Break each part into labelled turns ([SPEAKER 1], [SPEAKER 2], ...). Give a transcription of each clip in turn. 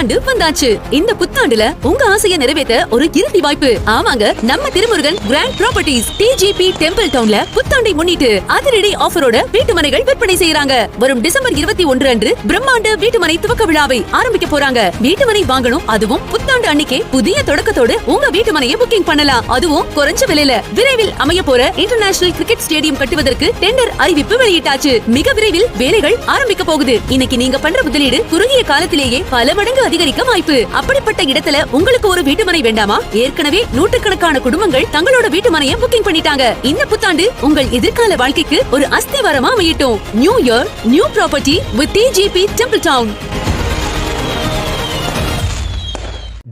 [SPEAKER 1] புத்தாண்டு வந்தாச்சு. இந்த புத்தாண்டுல உங்க ஆசையை நிறைவேற்ற ஒரு இறுதி வாய்ப்பு. ஆமாங்க, நம்ம Thirumurugan grand properties DGP temple டவுன்ல புத்தாண்டை முன்னிட்டு அதிரடி ஆஃபரோட வீட்டுமனைகள் விற்பனை செய்யறாங்க. வரும் டிசம்பர் 21 அன்று பிரம்மாண்ட வீட்டுமனை துவக்க விழாவை ஆரம்பிக்க போறாங்க. வீட்டுமனை வாங்கணும், அதுவும் புத்தாண்டு அன்னைக்கே புதிய தொடக்கத்தோடு உங்க வீட்டுமனையை புக்கிங் பண்ணலாம். அதுவும் குறைஞ்ச விலையில. விரைவில் அமைய போற இன்டர்நேஷனல் கிரிக்கெட் ஸ்டேடியம் கட்டுவதற்கு டெண்டர் அறிவிப்பு வெளியிட்டாச்சு. மிக விரைவில் வேலைகள் ஆரம்பிக்க போகுது. இன்னைக்கு நீங்க பண்ற முதலீடு குறுகிய காலத்திலேயே பல மடங்கு அதிகரிக்க வாய்ப்பு. அப்படிப்பட்ட இடத்துல உங்களுக்கு ஒரு வீட்டுமனை வேண்டாமா? ஏற்கனவே நூற்றுக்கணக்கான குடும்பங்கள் தங்களோட வீட்டுமனையை புக்கிங் பண்ணிட்டாங்க. இந்த புத்தாண்டு உங்கள் எதிர்கால வாழ்க்கைக்கு ஒரு அஸ்திவாரமா அமையட்டும். New year, new property with DGP temple down.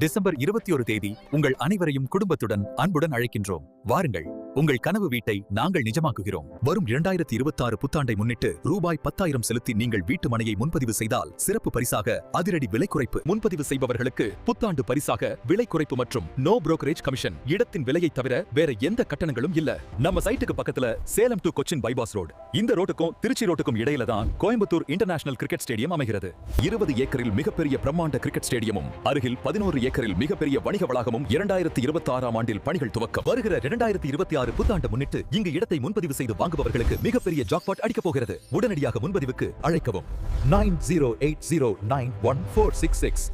[SPEAKER 2] December 21 தேதி உங்கள் அனைவரையும் குடும்பத்துடன் அன்புடன் அழைக்கின்றோம். வாருங்கள், உங்கள் கனவு வீட்டை நாங்கள் நிஜமாக்குகிறோம். வரும் 2026 புத்தாண்டை முன்னிட்டு ரூபாய் 10,000 செலுத்தி நீங்கள் வீட்டு மனையை முன்பதிவு செய்தால் சிறப்பு பரிசாக அதிரடி விலை குறைப்பு. முன்பதிவு செய்பவர்களுக்கு புத்தாண்டு பரிசாக விலை குறைப்பு மற்றும் நோ புரோக்கரேஜ் கமிஷன். இடத்தின் விலையை தவிர வேற எந்த கட்டணங்களும் இல்ல. நம்ம சைட்டுக்கு பக்கத்துல Salem to Cochin bypass road. இந்த ரோட்டுக்கும் திருச்சி ரோட்டுக்கும் இடையில தான் கோயம்புத்தூர் இன்டர்நேஷனல் கிரிக்கெட் ஸ்டேடியம் அமைகிறது. 20 ஏக்கரில் மிகப்பெரிய பிரம்மாண்ட கிரிக்கெட் ஸ்டேடியமும் அருகில் 11 ஏக்கரில் மிகப்பெரிய வணிக வளாகமும் 2026 ஆண்டில் பணிகள் துவக்கம். வருகிற 2026 புத்தாண்டு முன்னிட்டு இங்கு இடத்தை முன்பதிவு செய்து வாங்குபவர்களுக்கு மிகப்பெரிய ஜாக்பாட் அடிக்க போகிறது. உடனடியாக முன்பதிவுக்கு அழைக்கவும் 9080914666.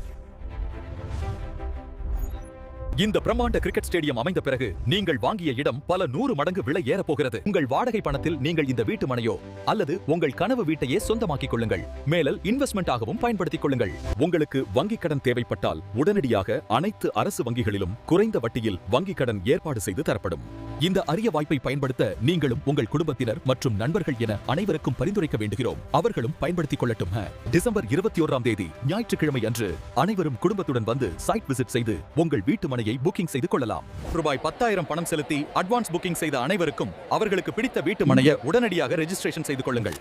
[SPEAKER 2] இந்த பிரம்மாண்ட கிரிக்கெட் ஸ்டேடியம் அமைந்த பிறகு நீங்கள் வாங்கிய இடம் பல 100 மடங்கு விலை ஏற போகிறது. உங்கள் வாடகை பணத்தில் நீங்கள் இந்த வீட்டு மனையோ அல்லது உங்கள் கனவு வீட்டையே சொந்தமாக்கிக் கொள்ளுங்கள். மேலும் இன்வெஸ்ட்மெண்ட் ஆகவும் பயன்படுத்திக் கொள்ளுங்கள். உங்களுக்கு வங்கி கடன் தேவைப்பட்டால் உடனடியாக அனைத்து அரசு வங்கிகளிலும் குறைந்த வட்டியில் வங்கி கடன் ஏற்பாடு செய்து தரப்படும். இந்த அரிய வாய்ப்பை பயன்படுத்த நீங்களும் உங்கள் குடும்பத்தினர் மற்றும் நண்பர்கள் என அனைவருக்கும் பரிந்துரைக்க வேண்டுகிறோம். அவர்களும் பயன்படுத்திக் கொள்ளட்டும். டிசம்பர் 21 தேதி ஞாயிற்றுக்கிழமை அன்று அனைவரும் குடும்பத்துடன் வந்து சைட் விசிட் செய்து உங்கள் வீட்டு மனை புக்கிங் செய்து கொள்ளலாம். ரூபாய் 10,000 பணம் செலுத்தி அட்வான்ஸ் புக்கிங் செய்த அனைவருக்கும் அவர்களுக்கு பிடித்த வீட்டு மனையை உடனடியாக ரெஜிஸ்ட்ரேஷன் செய்து கொள்ளுங்கள்.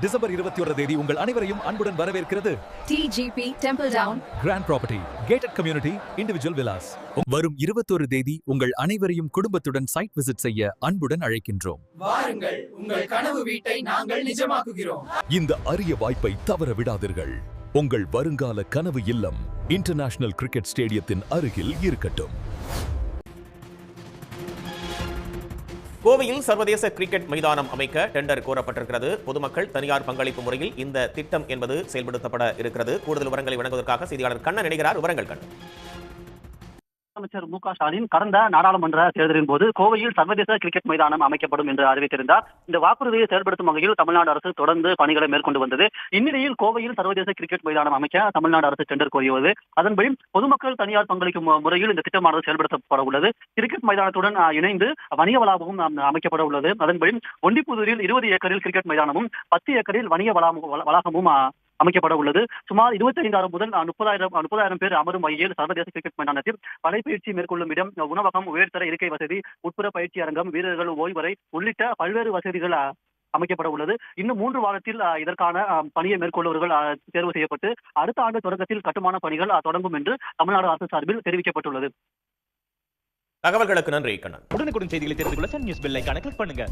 [SPEAKER 2] டிசம்பர் 21 தேதி உங்கள் அனைவரையும் அன்புடன் வரவேற்கிறது
[SPEAKER 1] DGP temple town
[SPEAKER 2] grand property gated community individual villas. வரும் 21 தேதி உங்கள் அனைவரையும் குடும்பத்துடன் சைட் விசிட் செய்ய அன்புடன் அழைக்கின்றோம்.
[SPEAKER 3] வாருங்கள், உங்கள் கனவு வீட்டை நாங்கள் நிஜமாக்குகிறோம்.
[SPEAKER 2] இந்த அரிய வாய்ப்பை தவற விடாதீர்கள். உங்கள் வருங்கால கனவு இல்லம் இன்டர்நேஷனல் கிரிக்கெட் ஸ்டேடியத்தின் அருகில் இருக்கட்டும்.
[SPEAKER 4] கோவையில் சர்வதேச கிரிக்கெட் மைதானம் அமைக்க டெண்டர் கோரப்பட்டிருக்கிறது. பொதுமக்கள் தனியார் பங்களிப்பு முறையில் இந்த திட்டம் என்பது செயல்படுத்தப்பட இருக்கிறது. கூடுதல் விவரங்களை வழங்குவதற்காக செய்தியாளர் கண்ணன் இணைகிறார். விவரங்கள் கண்ணன்.
[SPEAKER 5] அமைச்சர் மு.க. ஸ்டாலின் கடந்த நாடாளுமன்ற தேர்தலின் போது கோவையில் சர்வதேச கிரிக்கெட் மைதானம் அமைக்கப்படும் என்று அறிவித்திருந்தார். இந்த வாக்குறுதியை செயல்படுத்தும் வகையில் தமிழ்நாடு அரசு தொடர்ந்து பணிகளை மேற்கொண்டு வந்தது. இந்நிலையில் கோவையில் சர்வதேச கிரிக்கெட் மைதானம் அமைக்க தமிழ்நாடு அரசு டெண்டர் கோரியது. அதன்படி பொதுமக்கள் தனியார் பங்களிக்கும் முறையில் இந்த திட்டமானது செயல்படுத்தப்பட உள்ளது. கிரிக்கெட் மைதானத்துடன் இணைந்து வணிக வளாகமும் அமைக்கப்பட உள்ளது. அதன்படி ஒண்டிப்புதூரில் 20 ஏக்கரில் கிரிக்கெட் மைதானமும் 10 ஏக்கரில் வணிக வளாகமும் அமைக்கப்பட உள்ளது. சுமார் 25,000 முதல் 30,000 பேர் அமரும் வகையில் சர்வதேச கிரிக்கெட் மைதானத்தில் படைப்பயிற்சி மேற்கொள்ளும் இடம், உணவகம், உயர்தர இருக்கை வசதி, உட்புற பயிற்சி அரங்கம், வீரர்கள் ஓய்வறை உள்ளிட்ட பல்வேறு வசதிகள் அமைக்கப்பட உள்ளது. இன்னும் 3 வாரத்தில் இதற்கான பணியை மேற்கொள்பவர்கள் தேர்வு செய்யப்பட்டு அடுத்த ஆண்டு தொடக்கத்தில் கட்டுமான பணிகள் தொடங்கும் என்று தமிழ்நாடு அரசு சார்பில் தெரிவிக்கப்பட்டுள்ளது.
[SPEAKER 4] தகவல்களுக்கு நன்றி கண்ணன்.
[SPEAKER 6] உடனுக்குடன் செய்திகளை தெரிந்து கொள்ள சன் நியூஸ் பெல் ஐகானை கிளிக் பண்ணுங்க.